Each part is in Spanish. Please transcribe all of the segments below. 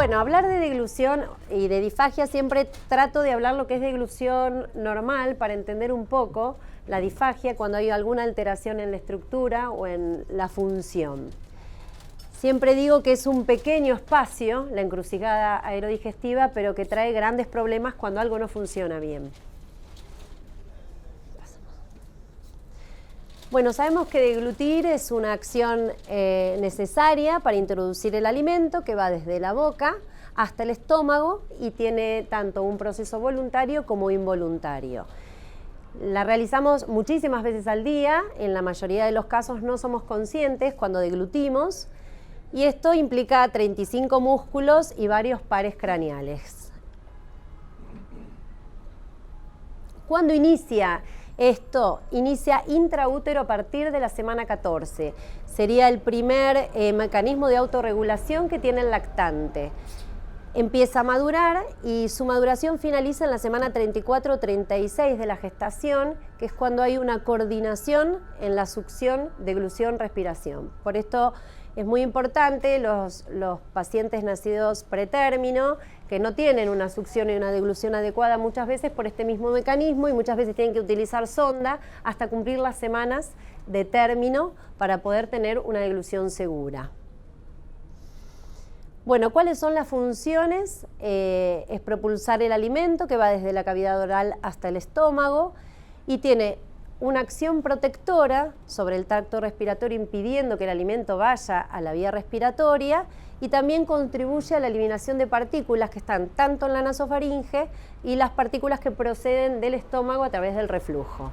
Bueno, hablar de deglución y de disfagia siempre trato de hablar lo que es deglución normal para entender un poco la disfagia cuando hay alguna alteración en la estructura o en la función. Siempre digo que es un pequeño espacio, la encrucijada aerodigestiva, pero que trae grandes problemas cuando algo no funciona bien. Bueno, sabemos que deglutir es una acción necesaria para introducir el alimento que va desde la boca hasta el estómago y tiene tanto un proceso voluntario como involuntario. La realizamos muchísimas veces al día, en la mayoría de los casos no somos conscientes cuando deglutimos y esto implica 35 músculos y varios pares craneales. ¿Cuándo inicia? Esto inicia intraútero a partir de la semana 14. Sería el primer mecanismo de autorregulación que tiene el lactante. Empieza a madurar y su maduración finaliza en la semana 34 o 36 de la gestación, que es cuando hay una coordinación en la succión, deglución, respiración. Por esto es muy importante los pacientes nacidos pretérmino, que no tienen una succión y una deglución adecuada muchas veces por este mismo mecanismo y muchas veces tienen que utilizar sonda hasta cumplir las semanas de término para poder tener una deglución segura. Bueno, ¿cuáles son las funciones? Es propulsar el alimento que va desde la cavidad oral hasta el estómago y tiene una acción protectora sobre el tracto respiratorio impidiendo que el alimento vaya a la vía respiratoria y también contribuye a la eliminación de partículas que están tanto en la nasofaringe y las partículas que proceden del estómago a través del reflujo.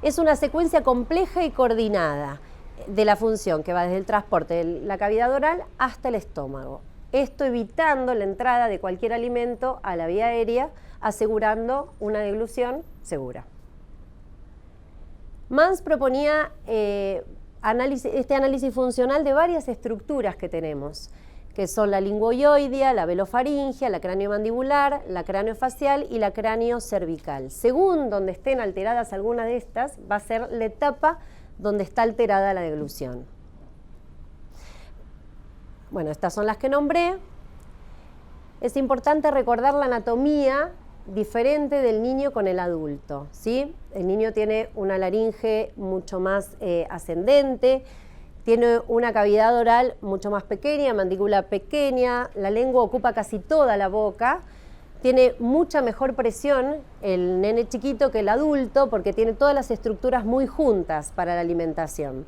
Es una secuencia compleja y coordinada de la función que va desde el transporte de la cavidad oral hasta el estómago. Esto evitando la entrada de cualquier alimento a la vía aérea, asegurando una deglución segura. Mans proponía este análisis funcional de varias estructuras que tenemos, que son la linguoioidea, la velofaringia, la craneomandibular, la craneofacial y la craneocervical. Según donde estén alteradas alguna de estas, va a ser la etapa donde está alterada la deglución. Bueno, estas son las que nombré. Es importante recordar la anatomía diferente del niño con el adulto, ¿sí? El niño tiene una laringe mucho más ascendente, tiene una cavidad oral mucho más pequeña, mandíbula pequeña, la lengua ocupa casi toda la boca, tiene mucha mejor presión el nene chiquito que el adulto porque tiene todas las estructuras muy juntas para la alimentación.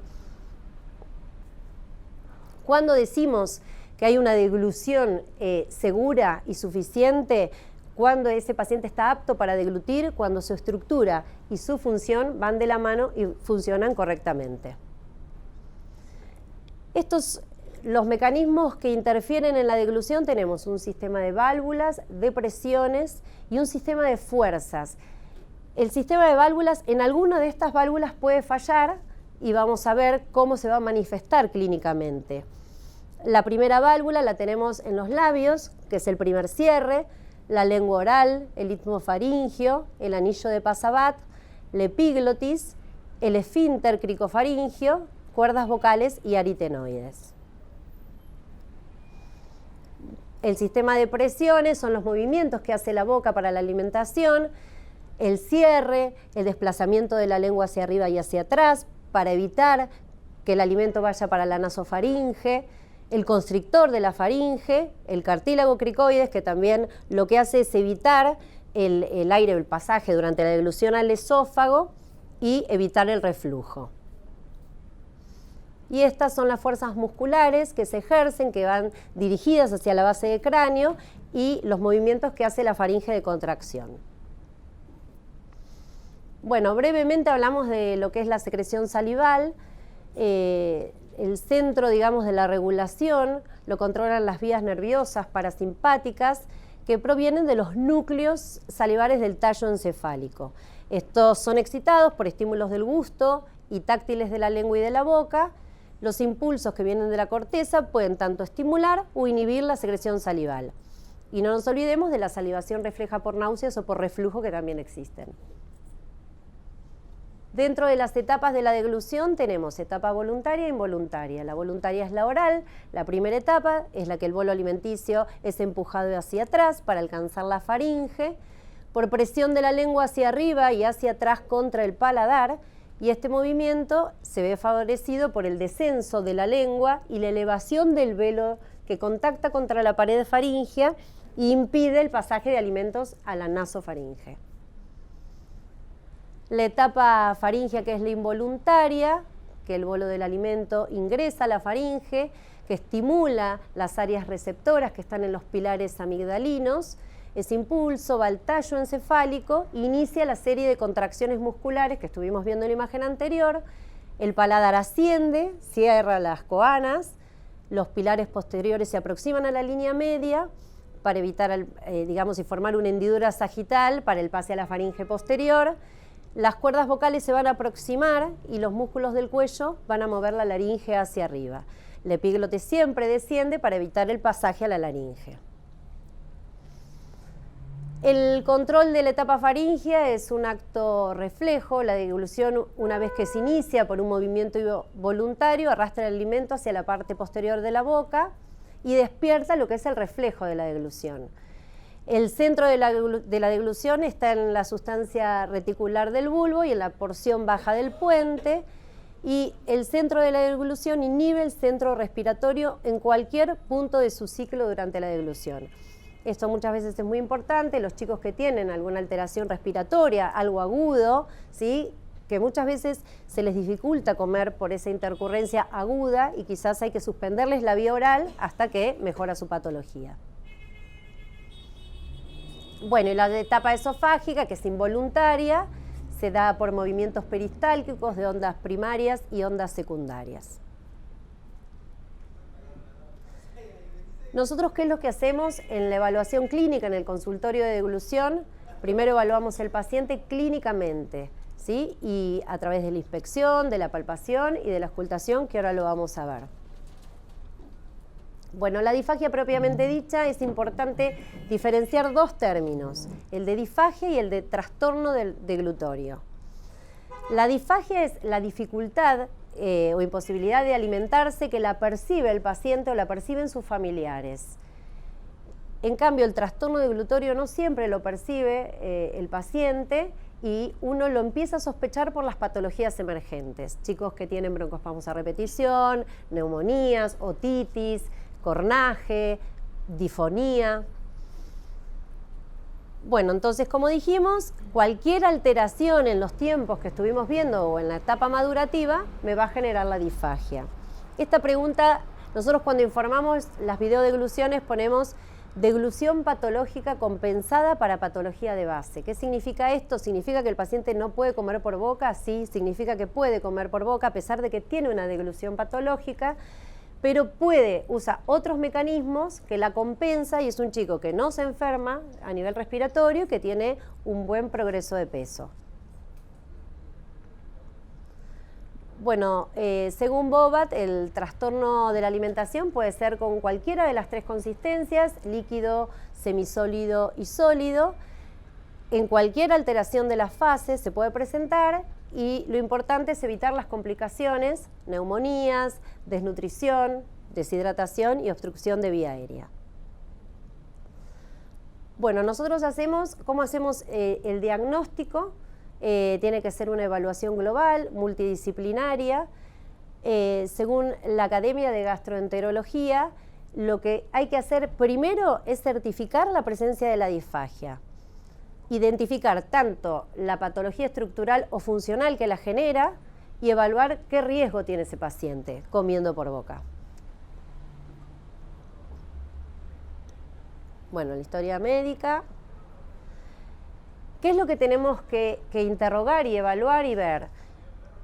Cuando decimos que hay una deglución segura y suficiente, cuando ese paciente está apto para deglutir, cuando su estructura y su función van de la mano y funcionan correctamente. Los mecanismos que interfieren en la deglución tenemos un sistema de válvulas, de presiones y un sistema de fuerzas. El sistema de válvulas, en alguna de estas válvulas puede fallar y vamos a ver cómo se va a manifestar clínicamente. La primera válvula la tenemos en los labios, que es el primer cierre, la lengua oral, el istmo faringio, el anillo de Passabat, la epiglotis, el esfínter cricofaringio, cuerdas vocales y aritenoides. El sistema de presiones son los movimientos que hace la boca para la alimentación, el cierre, el desplazamiento de la lengua hacia arriba y hacia atrás para evitar que el alimento vaya para la nasofaringe, el constrictor de la faringe, el cartílago cricoides, que también lo que hace es evitar el aire, el pasaje durante la deglución al esófago y evitar el reflujo. Y estas son las fuerzas musculares que se ejercen, que van dirigidas hacia la base del cráneo y los movimientos que hace la faringe de contracción. Bueno, brevemente hablamos de lo que es la secreción salival. El centro, digamos, de la regulación lo controlan las vías nerviosas parasimpáticas que provienen de los núcleos salivares del tallo encefálico. Estos son excitados por estímulos del gusto y táctiles de la lengua y de la boca. Los impulsos que vienen de la corteza pueden tanto estimular o inhibir la secreción salival. Y no nos olvidemos de la salivación refleja por náuseas o por reflujo que también existen. Dentro de las etapas de la deglución tenemos etapa voluntaria e involuntaria. La voluntaria es la oral, la primera etapa es la que el bolo alimenticio es empujado hacia atrás para alcanzar la faringe, por presión de la lengua hacia arriba y hacia atrás contra el paladar, y este movimiento se ve favorecido por el descenso de la lengua y la elevación del velo que contacta contra la pared faríngea e impide el pasaje de alimentos a la nasofaringe. La etapa faríngea, que es la involuntaria, que el bolo del alimento ingresa a la faringe, que estimula las áreas receptoras que están en los pilares amigdalinos. Ese impulso va al tallo encefálico e inicia la serie de contracciones musculares que estuvimos viendo en la imagen anterior. El paladar asciende, cierra las coanas, los pilares posteriores se aproximan a la línea media para evitar, digamos, y formar una hendidura sagital para el pase a la faringe posterior. Las cuerdas vocales se van a aproximar y los músculos del cuello van a mover la laringe hacia arriba. La epíglote siempre desciende para evitar el pasaje a la laringe. El control de la etapa faríngea es un acto reflejo. La deglución, una vez que se inicia por un movimiento voluntario, arrastra el alimento hacia la parte posterior de la boca y despierta lo que es el reflejo de la deglución. El centro de la deglución está en la sustancia reticular del bulbo y en la porción baja del puente, y el centro de la deglución inhibe el centro respiratorio en cualquier punto de su ciclo durante la deglución. Esto muchas veces es muy importante. Los chicos que tienen alguna alteración respiratoria, algo agudo, ¿sí?, que muchas veces se les dificulta comer por esa intercurrencia aguda y quizás hay que suspenderles la vía oral hasta que mejora su patología. Bueno, y la etapa esofágica, que es involuntaria, se da por movimientos peristálticos de ondas primarias y ondas secundarias. Nosotros, ¿qué es lo que hacemos en la evaluación clínica en el consultorio de deglución? Primero evaluamos el paciente clínicamente, ¿sí?, y a través de la inspección, de la palpación y de la auscultación, que ahora lo vamos a ver. Bueno, la disfagia propiamente dicha, es importante diferenciar dos términos, el de disfagia y el de trastorno deglutorio. La disfagia es la dificultad o imposibilidad de alimentarse que la percibe el paciente o la perciben sus familiares. En cambio, el trastorno deglutorio no siempre lo percibe el paciente y uno lo empieza a sospechar por las patologías emergentes. Chicos que tienen broncoespasmos a repetición, neumonías, otitis, cornaje, difonía. Bueno, entonces, como dijimos, cualquier alteración en los tiempos que estuvimos viendo o en la etapa madurativa me va a generar la disfagia. Esta pregunta, nosotros cuando informamos las videodegluciones ponemos deglución patológica compensada para patología de base. ¿Qué significa esto? ¿Significa que el paciente no puede comer por boca? Sí, significa que puede comer por boca a pesar de que tiene una deglución patológica, pero usa otros mecanismos que la compensa y es un chico que no se enferma a nivel respiratorio y que tiene un buen progreso de peso. Bueno, según Bobat, el trastorno de la alimentación puede ser con cualquiera de las tres consistencias, líquido, semisólido y sólido. En cualquier alteración de las fases se puede presentar y lo importante es evitar las complicaciones, neumonías, desnutrición, deshidratación y obstrucción de vía aérea. Bueno, nosotros ¿cómo hacemos el diagnóstico? Tiene que ser una evaluación global, multidisciplinaria. Según la Academia de Gastroenterología, lo que hay que hacer primero es certificar la presencia de la disfagia. Identificar tanto la patología estructural o funcional que la genera y evaluar qué riesgo tiene ese paciente comiendo por boca. Bueno, la historia médica. ¿Qué es lo que tenemos que interrogar y evaluar y ver?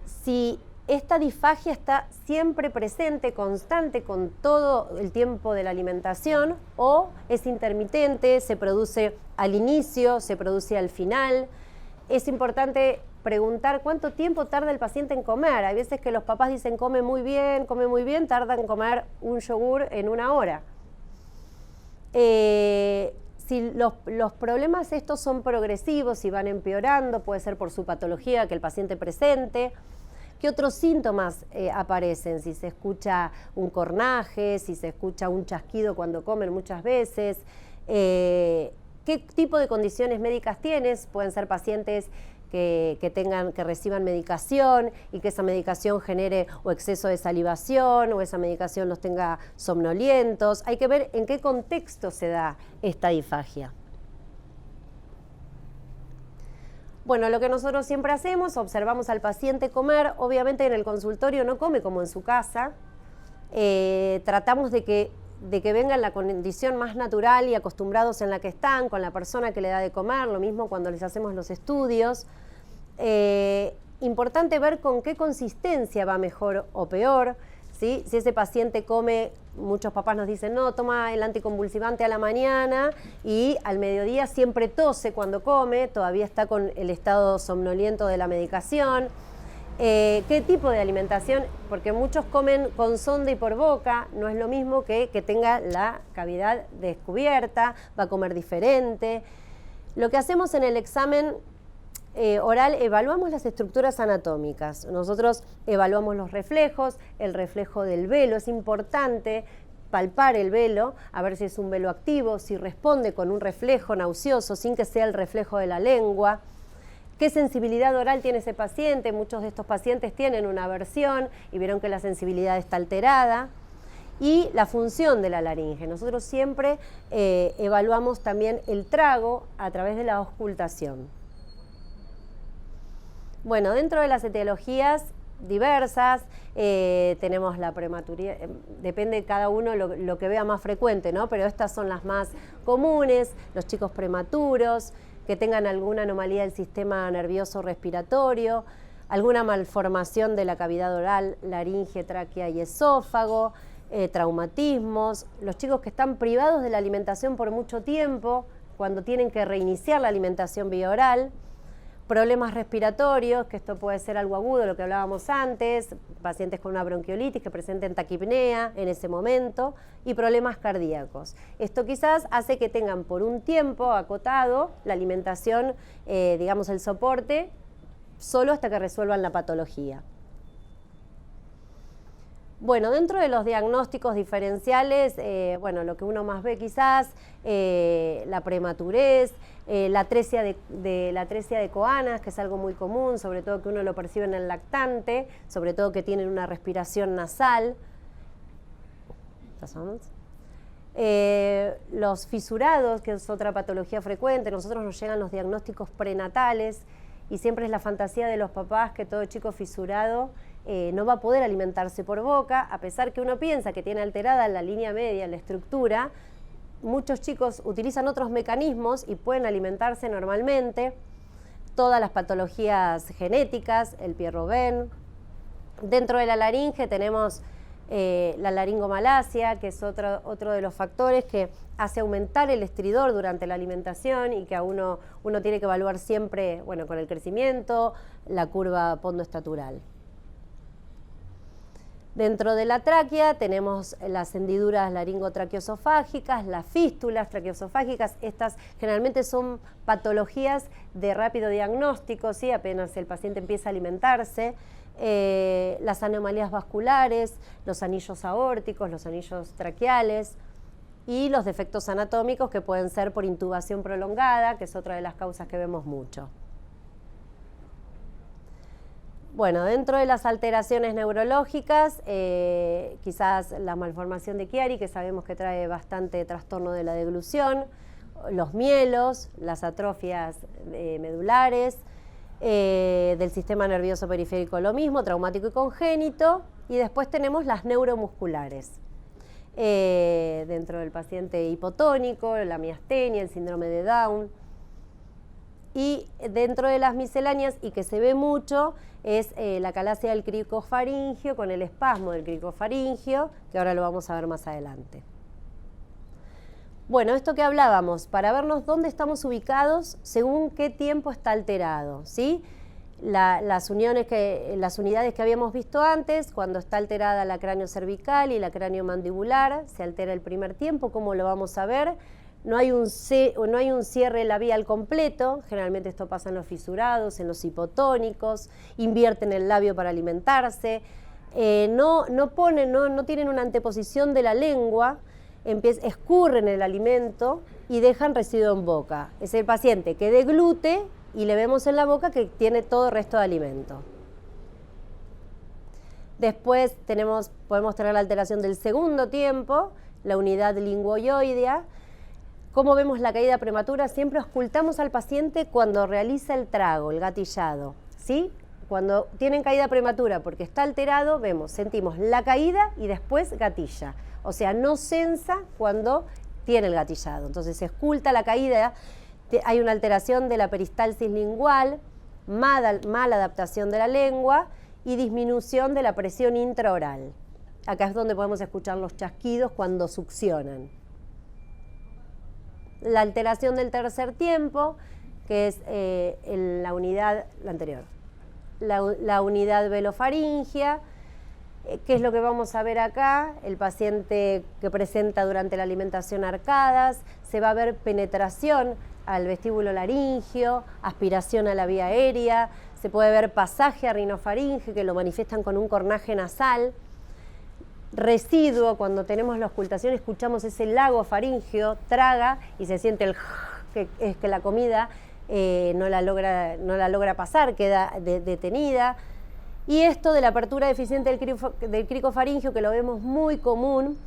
Si esta disfagia está siempre presente, constante, con todo el tiempo de la alimentación, o es intermitente, se produce al inicio, se produce al final. Es importante preguntar cuánto tiempo tarda el paciente en comer. Hay veces que los papás dicen come muy bien, tardan en comer un yogur en 1 hora. Si Si los problemas estos son progresivos y van empeorando, puede ser por su patología que el paciente presente. ¿Qué otros síntomas aparecen? Si se escucha un cornaje, si se escucha un chasquido cuando comen muchas veces. ¿Qué tipo de condiciones médicas tienes? Pueden ser pacientes que reciban medicación y que esa medicación genere o exceso de salivación o esa medicación los tenga somnolientos. Hay que ver en qué contexto se da esta disfagia. Bueno, lo que nosotros siempre hacemos, observamos al paciente comer, obviamente en el consultorio no come como en su casa, tratamos de que venga en la condición más natural y acostumbrados en la que están, con la persona que le da de comer, lo mismo cuando les hacemos los estudios. Importante ver con qué consistencia va mejor o peor, ¿sí? Si ese paciente come, muchos papás nos dicen, no, toma el anticonvulsivante a la mañana y al mediodía siempre tose cuando come, todavía está con el estado somnoliento de la medicación. ¿Qué tipo de alimentación? Porque muchos comen con sonda y por boca, no es lo mismo que tenga la cavidad descubierta, va a comer diferente. Lo que hacemos en el examen oral, evaluamos las estructuras anatómicas. Nosotros evaluamos los reflejos, el reflejo del velo. Es importante palpar el velo, a ver si es un velo activo, si responde con un reflejo nauseoso sin que sea el reflejo de la lengua. ¿Qué sensibilidad oral tiene ese paciente? Muchos de estos pacientes tienen una aversión y vieron que la sensibilidad está alterada. Y la función de la laringe. Nosotros siempre evaluamos también el trago a través de la auscultación. Bueno, dentro de las etiologías diversas, tenemos la prematuridad, depende de cada uno lo que vea más frecuente, ¿no? Pero estas son las más comunes, los chicos prematuros, que tengan alguna anomalía del sistema nervioso respiratorio, alguna malformación de la cavidad oral, laringe, tráquea y esófago, traumatismos, los chicos que están privados de la alimentación por mucho tiempo, cuando tienen que reiniciar la alimentación vía oral, problemas respiratorios, que esto puede ser algo agudo, lo que hablábamos antes, pacientes con una bronquiolitis que presenten taquipnea en ese momento, y problemas cardíacos. Esto quizás hace que tengan por un tiempo acotado la alimentación, digamos el soporte, solo hasta que resuelvan la patología. Bueno, dentro de los diagnósticos diferenciales, bueno, lo que uno más ve quizás, la prematurez, la atresia de Coanas, que es algo muy común, sobre todo que uno lo percibe en el lactante, sobre todo que tienen una respiración nasal. Los fisurados, que es otra patología frecuente, nosotros nos llegan los diagnósticos prenatales y siempre es la fantasía de los papás que todo chico fisurado no va a poder alimentarse por boca, a pesar que uno piensa que tiene alterada la línea media, la estructura. Muchos chicos utilizan otros mecanismos y pueden alimentarse normalmente. Todas las patologías genéticas, el Pierre-Robin. Dentro de la laringe tenemos la laringomalacia, que es otro de los factores que hace aumentar el estridor durante la alimentación y que a uno tiene que evaluar siempre, bueno, con el crecimiento, la curva pondoestatural. Dentro de la tráquea tenemos las hendiduras laringotraqueosofágicas, las fístulas traqueosofágicas. Estas generalmente son patologías de rápido diagnóstico, ¿sí? Apenas el paciente empieza a alimentarse. Las anomalías vasculares, los anillos aórticos, los anillos traqueales y los defectos anatómicos que pueden ser por intubación prolongada, que es otra de las causas que vemos mucho. Bueno, dentro de las alteraciones neurológicas, quizás la malformación de Chiari, que sabemos que trae bastante trastorno de la deglución, los mielos, las atrofias medulares, del sistema nervioso periférico lo mismo, traumático y congénito, y después tenemos las neuromusculares. Dentro del paciente hipotónico, la miastenia, el síndrome de Down. Y dentro de las misceláneas, y que se ve mucho, es la calasia del cricofaringio con el espasmo del cricofaringio, que ahora lo vamos a ver más adelante. Bueno, esto que hablábamos, para vernos dónde estamos ubicados según qué tiempo está alterado, ¿sí? Las unidades que habíamos visto antes, cuando está alterada la cráneo cervical y la cráneo mandibular, se altera el primer tiempo, ¿cómo lo vamos a ver? no hay un cierre labial completo, generalmente esto pasa en los fisurados, en los hipotónicos, invierten el labio para alimentarse, no tienen una anteposición de la lengua, escurren el alimento y dejan residuo en boca. Es el paciente que deglute y le vemos en la boca que tiene todo el resto de alimento. Después podemos tener la alteración del segundo tiempo, la unidad linguoioidea. ¿Cómo vemos la caída prematura? Siempre auscultamos al paciente cuando realiza el trago, el gatillado, ¿sí? Cuando tienen caída prematura porque está alterado, sentimos la caída y después gatilla. O sea, no sensa cuando tiene el gatillado. Entonces se ausculta la caída, hay una alteración de la peristalsis lingual, mala adaptación de la lengua y disminución de la presión intraoral. Acá es donde podemos escuchar los chasquidos cuando succionan. La alteración del tercer tiempo, que es la unidad anterior. La unidad velofaringea, ¿qué es lo que vamos a ver acá? El paciente que presenta durante la alimentación arcadas, se va a ver penetración al vestíbulo laringio, aspiración a la vía aérea, se puede ver pasaje a rinofaringe que lo manifiestan con un cornaje nasal, residuo, cuando tenemos la auscultación escuchamos ese lago faríngeo, traga y se siente el que es que la comida no la logra pasar, queda detenida. Y esto de la apertura deficiente del cricofaringio, que lo vemos muy común,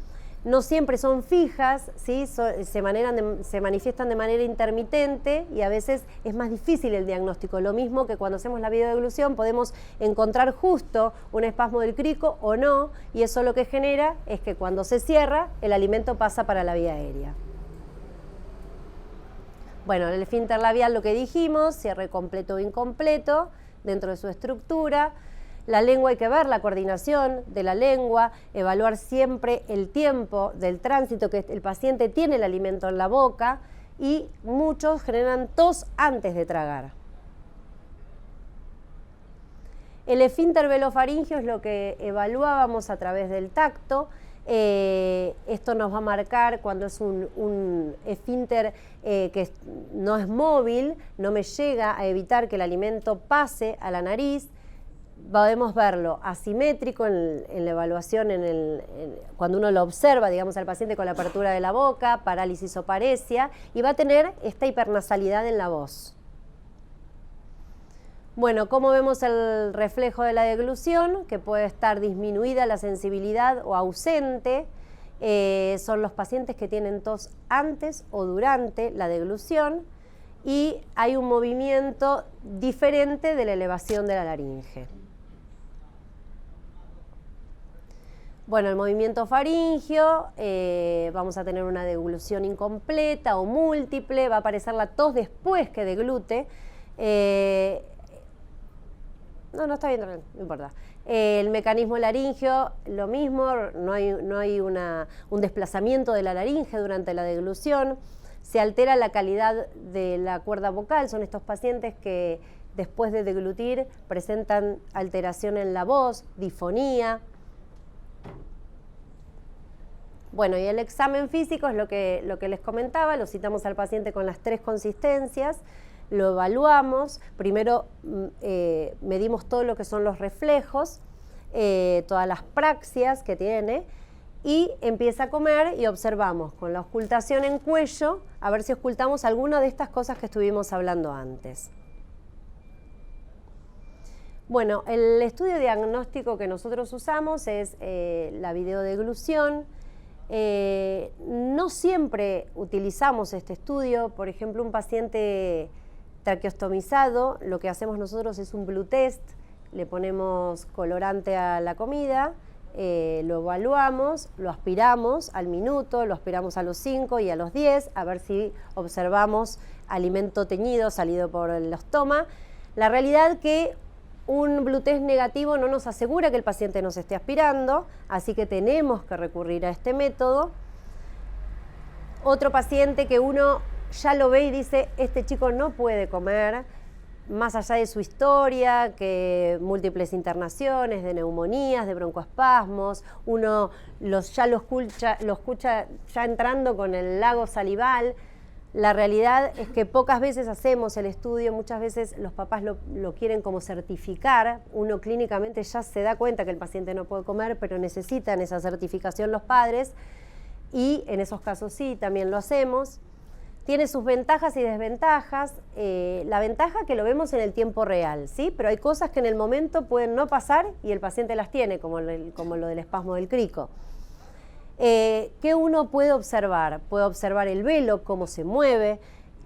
no siempre son fijas, ¿sí? Se manifiestan de manera intermitente y a veces es más difícil el diagnóstico. Lo mismo que cuando hacemos la videodeglución podemos encontrar justo un espasmo del crico o no, y eso lo que genera es que cuando se cierra el alimento pasa para la vía aérea. Bueno, el esfínter labial, lo que dijimos, cierre completo o incompleto dentro de su estructura. La lengua, hay que ver la coordinación de la lengua, evaluar siempre el tiempo del tránsito que el paciente tiene el alimento en la boca, y muchos generan tos antes de tragar. El esfínter velofaringio es lo que evaluábamos a través del tacto. Esto nos va a marcar cuando es un esfínter que no es móvil, no me llega a evitar que el alimento pase a la nariz. Podemos verlo asimétrico en la evaluación, cuando uno lo observa, digamos, al paciente con la apertura de la boca, parálisis o paresia, y va a tener esta hipernasalidad en la voz. Bueno, ¿cómo vemos el reflejo de la deglución? Que puede estar disminuida la sensibilidad o ausente. Son los pacientes que tienen tos antes o durante la deglución, y hay un movimiento diferente de la elevación de la laringe. Bueno, el movimiento faríngeo, vamos a tener una deglución incompleta o múltiple, va a aparecer la tos después que deglute. No está bien, no importa. El mecanismo laringio, lo mismo, no hay un desplazamiento de la laringe durante la deglución. Se altera la calidad de la cuerda vocal, son estos pacientes que después de deglutir presentan alteración en la voz, disfonía. Bueno, y el examen físico es lo que les comentaba, lo citamos al paciente con las 3 consistencias, lo evaluamos, primero medimos todo lo que son los reflejos, todas las praxias que tiene, y empieza a comer y observamos con la auscultación en cuello, a ver si auscultamos alguna de estas cosas que estuvimos hablando antes. Bueno, el estudio diagnóstico que nosotros usamos es la videodeglución. No siempre utilizamos este estudio. Por ejemplo, un paciente traqueostomizado, lo que hacemos nosotros es un blue test, le ponemos colorante a la comida, lo evaluamos, lo aspiramos al minuto, lo aspiramos a los 5 y a los 10, a ver si observamos alimento teñido salido por el ostoma. La realidad que un blue test negativo no nos asegura que el paciente nos esté aspirando, así que tenemos que recurrir a este método. Otro paciente que uno ya lo ve y dice, este chico no puede comer, más allá de su historia, que múltiples internaciones, de neumonías, de broncoespasmos, uno ya lo escucha ya entrando con el lago salival, La realidad es que pocas veces hacemos el estudio, muchas veces los papás lo quieren como certificar, uno clínicamente ya se da cuenta que el paciente no puede comer, pero necesitan esa certificación los padres, y en esos casos sí, también lo hacemos. Tiene sus ventajas y desventajas. La ventaja que lo vemos en el tiempo real, ¿sí? Pero hay cosas que en el momento pueden no pasar y el paciente las tiene, como lo del espasmo del crico. ¿Qué uno puede observar? Puede observar el velo, cómo se mueve,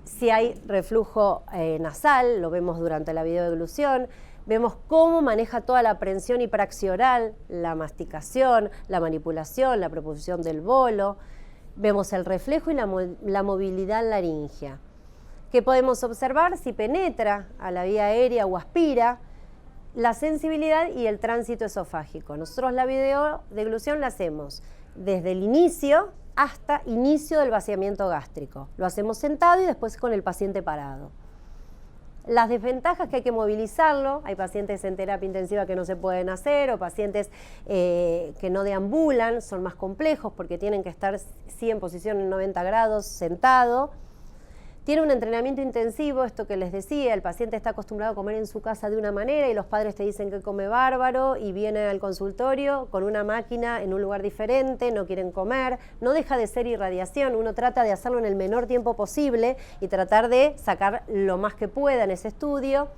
si hay reflujo nasal, lo vemos durante la videodeglución, vemos cómo maneja toda la aprensión y praxis oral, la masticación, la manipulación, la proposición del bolo, vemos el reflejo y la movilidad laringea. ¿Qué podemos observar? Si penetra a la vía aérea o aspira, la sensibilidad y el tránsito esofágico. Nosotros la videodeglución la hacemos desde el inicio hasta inicio del vaciamiento gástrico. Lo hacemos sentado y después con el paciente parado. Las desventajas que hay que movilizarlo, hay pacientes en terapia intensiva que no se pueden hacer o pacientes que no deambulan, son más complejos porque tienen que estar sí en posición en 90 grados sentado. Tiene un entrenamiento intensivo, esto que les decía, el paciente está acostumbrado a comer en su casa de una manera y los padres te dicen que come bárbaro y viene al consultorio con una máquina en un lugar diferente, no quieren comer, no deja de ser irradiación, uno trata de hacerlo en el menor tiempo posible y tratar de sacar lo más que pueda en ese estudio.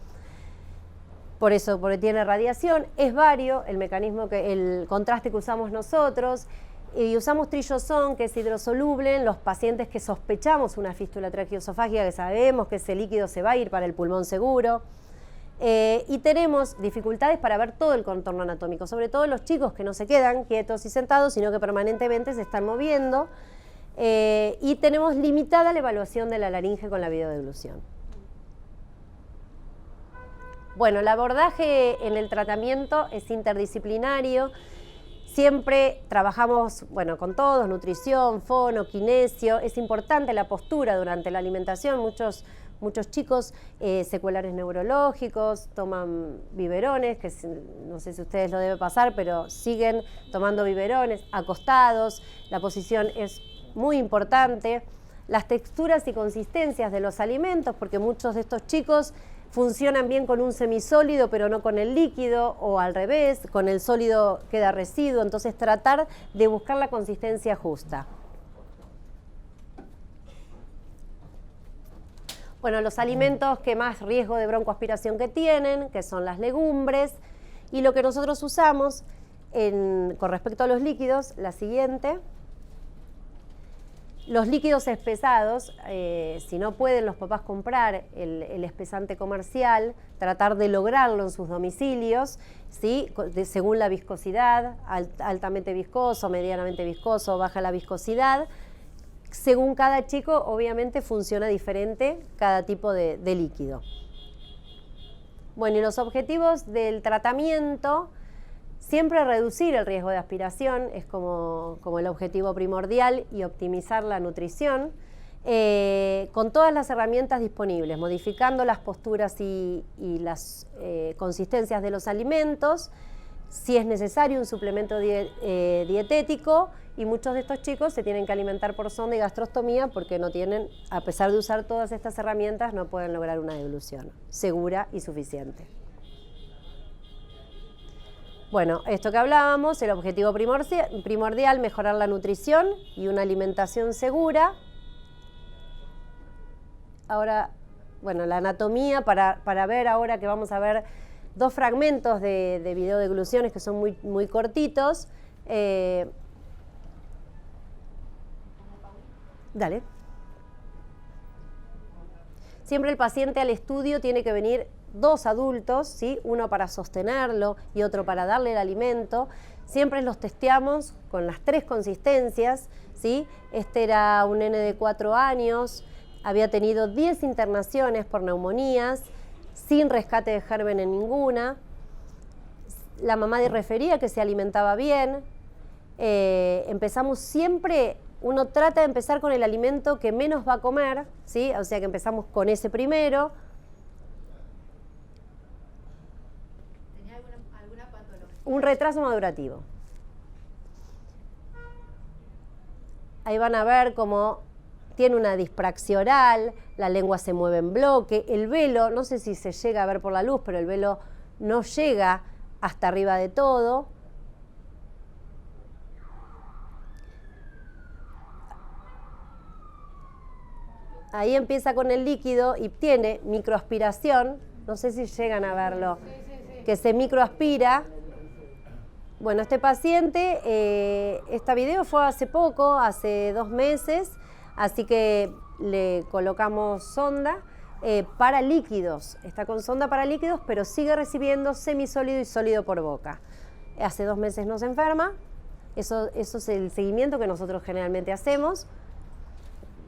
Por eso, porque tiene radiación, es vario el mecanismo, el contraste que usamos nosotros. Y usamos trillozón, que es hidrosoluble en los pacientes que sospechamos una fístula traqueoesofágica, que sabemos que ese líquido se va a ir para el pulmón seguro. Y tenemos dificultades para ver todo el contorno anatómico, sobre todo los chicos que no se quedan quietos y sentados, sino que permanentemente se están moviendo. Y tenemos limitada la evaluación de la laringe con la videodeglución. Bueno, el abordaje en el tratamiento es interdisciplinario. Siempre trabajamos, bueno, con todos, nutrición, fono, kinesio. Es importante la postura durante la alimentación. Muchos chicos secuelares neurológicos toman biberones, que no sé si a ustedes lo debe pasar, pero siguen tomando biberones, acostados. La posición es muy importante. Las texturas y consistencias de los alimentos, porque muchos de estos chicos funcionan bien con un semisólido, pero no con el líquido, o al revés, con el sólido queda residuo, entonces tratar de buscar la consistencia justa. Bueno, los alimentos que más riesgo de broncoaspiración que tienen, que son las legumbres, y lo que nosotros usamos con respecto a los líquidos, la siguiente. Los líquidos espesados, si no pueden los papás comprar el espesante comercial, tratar de lograrlo en sus domicilios, ¿sí? Según la viscosidad, altamente viscoso, medianamente viscoso, baja la viscosidad. Según cada chico, obviamente funciona diferente cada tipo de líquido. Bueno, y los objetivos del tratamiento: siempre reducir el riesgo de aspiración, es como el objetivo primordial, y optimizar la nutrición con todas las herramientas disponibles, modificando las posturas y las consistencias de los alimentos, si es necesario un suplemento dietético, y muchos de estos chicos se tienen que alimentar por sonda y gastrostomía porque no tienen, a pesar de usar todas estas herramientas, no pueden lograr una deglución segura y suficiente. Bueno, esto que hablábamos, el objetivo primordial, mejorar la nutrición y una alimentación segura. Ahora, bueno, la anatomía, para ver ahora que vamos a ver dos fragmentos de videodegluciones que son muy cortitos. Dale. Siempre el paciente al estudio tiene que venir dos adultos, ¿sí? Uno para sostenerlo y otro para darle el alimento. Siempre los testeamos con las tres consistencias, ¿sí? Este era un nene de 4 años, había tenido 10 internaciones por neumonías, sin rescate de germen en ninguna. La mamá refería que se alimentaba bien. Empezamos siempre, uno trata de empezar con el alimento que menos va a comer, ¿sí? O sea que empezamos con ese primero. Un retraso madurativo. Ahí van a ver cómo tiene una dispraxia oral, la lengua se mueve en bloque, el velo, no sé si se llega a ver por la luz, pero el velo no llega hasta arriba de todo. Ahí empieza con el líquido y tiene microaspiración, no sé si llegan a verlo, que se microaspira. Bueno, este paciente, este video fue hace poco, hace 2 meses, así que le colocamos sonda para líquidos. Está con sonda para líquidos, pero sigue recibiendo semisólido y sólido por boca. Hace 2 meses no se enferma, eso es el seguimiento que nosotros generalmente hacemos.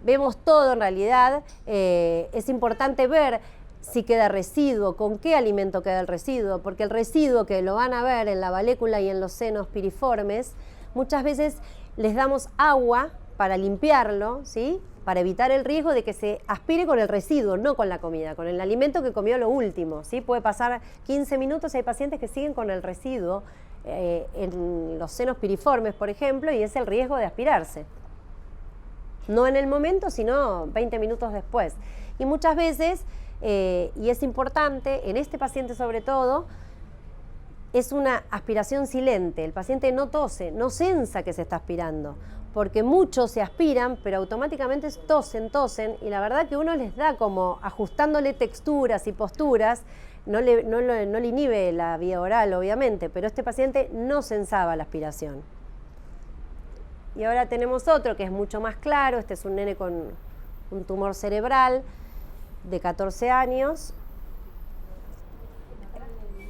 Vemos todo en realidad, es importante ver si queda residuo, con qué alimento queda el residuo, porque el residuo que lo van a ver en la valécula y en los senos piriformes, muchas veces les damos agua para limpiarlo, ¿sí? Para evitar el riesgo de que se aspire con el residuo, no con la comida, con el alimento que comió lo último, ¿sí? Puede pasar 15 minutos, hay pacientes que siguen con el residuo en los senos piriformes, por ejemplo, y es el riesgo de aspirarse. No en el momento, sino 20 minutos después. Y muchas veces, y es importante, en este paciente sobre todo, es una aspiración silente. El paciente no tose, no sensa que se está aspirando, porque muchos se aspiran, pero automáticamente tosen, y la verdad que uno les da como ajustándole texturas y posturas, no le inhibe la vía oral, obviamente, pero este paciente no sensaba la aspiración. Y ahora tenemos otro que es mucho más claro. Este es un nene con un tumor cerebral de 14 años,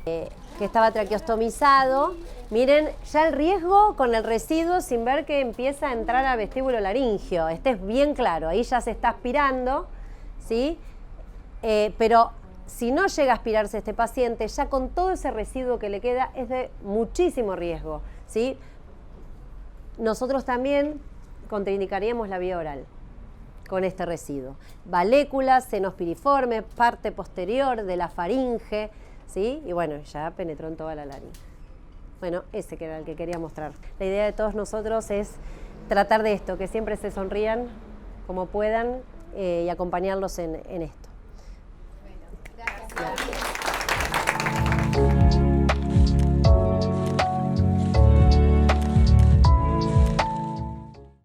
que estaba traqueostomizado. Miren, ya el riesgo con el residuo sin ver que empieza a entrar al vestíbulo laringio. Este es bien claro, ahí ya se está aspirando, ¿sí? Pero si no llega a aspirarse este paciente, ya con todo ese residuo que le queda es de muchísimo riesgo, ¿sí? Nosotros también contraindicaríamos la vía oral con este residuo. Valéculas, senos piriformes, parte posterior de la faringe, ¿sí? Y bueno, ya penetró en toda la laringe. Bueno, ese que era el que quería mostrar. La idea de todos nosotros es tratar de esto, que siempre se sonrían como puedan y acompañarlos en esto.